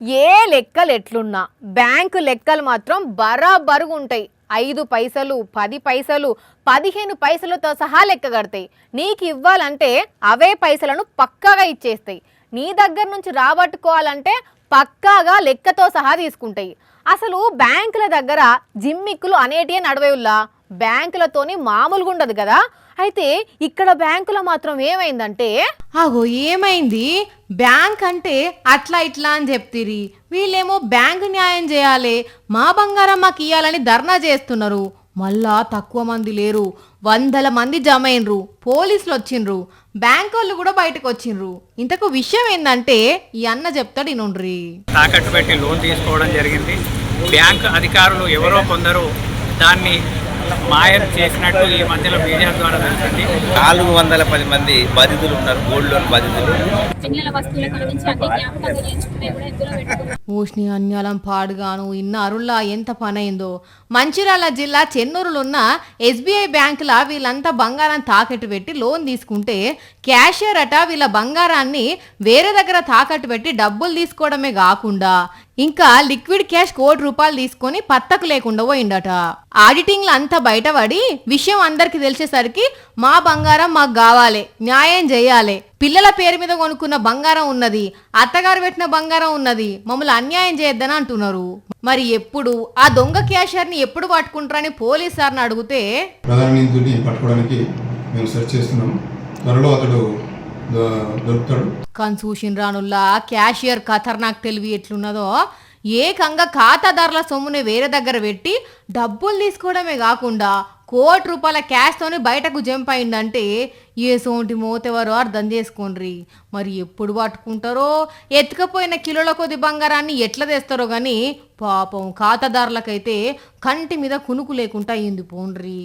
ఏ లెక్కలు ఎట్లున్నా బ్యాంకు లెక్కలు మాత్రం బరాబరుగా ఉంటాయి. 5 పైసలు 10 పైసలు 15 పైసలతో సహా లెక్క కడతాయి. నీకు ఇవ్వాలంటే అవే పైసలను పక్కాగా ఇచ్చేస్తాయి. నీ దగ్గర నుంచి రాబట్టుకోవాలంటే పక్కాగా లెక్కతో సహా తీసుకుంటాయి. అసలు బ్యాంకుల దగ్గర జిమ్మిక్కులు అనేటియే నడవేవుల్లా, బ్యాంకులతోని మామూలుగా ఉండదు కదా. అయితే ఇక్కడ బ్యాంకులో మాత్రం ఏమైందంటే ఏమైంది, బ్యాంక్ అంటే అట్లా ఇట్లా అని చెప్తిరి, వీళ్ళేమో బ్యాంకు న్యాయం చేయాలి, మా బంగారం మాకు ఇయ్యాలని ధర్నా చేస్తున్నారు. మళ్ళా తక్కువ మంది లేరు, 100 మంది జమ అయినరు, పోలీసులు వచ్చిండ్రు, బ్యాంక్ వాళ్ళు కూడా బయటకు వచ్చిండ్రు. ఇంతకు విషయం ఏంటంటే ఈ అన్న చెప్తాడు ఇనుండ్రి. తాకట్టు పెట్టి లోన్ తీసుకోవడం జరిగింది. బ్యాంక్ అధికారులు ఎవరో కొందరు దాన్ని మాయం చేసినట్టు ఈ మధ్యలో మీడియా ద్వారా తెలిసింది. 410 మంది బాధితులు ఉన్నారు, గోల్డ్ లోన్ బాధితులు. ఊష్ణి అన్యాలం పాడుగాను ఇన్న అరుల్లా ఎంత పనైందో. మంచిర్యాల జిల్లా చెన్నూరులున్న SBI బ్యాంకుల వీళ్ళంతా బంగారం తాకట్టు పెట్టి లోన్ తీసుకుంటే క్యాషియర్ అట వీళ్ళ బంగారాన్ని వేరే దగ్గర తాకట్టు పెట్టి డబ్బులు తీసుకోవడమే కాకుండా ఇంకా లిక్విడ్ క్యాష్ ₹1 తీసుకొని పత్తకు లేకుండా పోయిండట. ఆడిటింగ్లు అంతా బయటపడి విషయం అందరికి తెలిసేసరికి మా బంగారం మాకు కావాలి, న్యాయం చేయాలి, పిల్లల పేరు మీద కొనుక్కున్న బంగారం ఉన్నది, అత్తగారు పెట్టిన బంగారం ఉన్నది, మమ్మల్ని అన్యాయం చేయొద్దని అంటున్నారు. మరి ఎప్పుడు ఆ దొంగ క్యాషియర్ని ఎప్పుడు పట్టుకుంటారని పోలీస్ సార్ని అడిగితే ప్రధాన నిందితుడిని పట్టుకోవడానికి మేము సెర్చ్ చేస్తున్నాము, త్వరలో అతడు దొరుకుతాడు. కన్సూషన్ రానుల్లా క్యాషియర్ ఖతర్నాక్ తెలివి ఎట్లున్నదో, ఏకంగా ఖాతాదారుల సొమ్ముని వేరే దగ్గర పెట్టి డబ్బులు తీసుకోవడమే కాకుండా ₹1 క్యాష్తోనే బయటకు జంప్ అయిందంటే ఏ సోంటి మోతెవరో అర్థం చేసుకోండ్రి. మరి ఎప్పుడు పట్టుకుంటారో, ఎత్తుకపోయిన కిలోల కొద్ది బంగారాన్ని ఎట్లా తెస్తారో కానీ పాపం ఖాతాదారులకైతే కంటి మీద కునుకు లేకుండా అయింది పోండ్రి.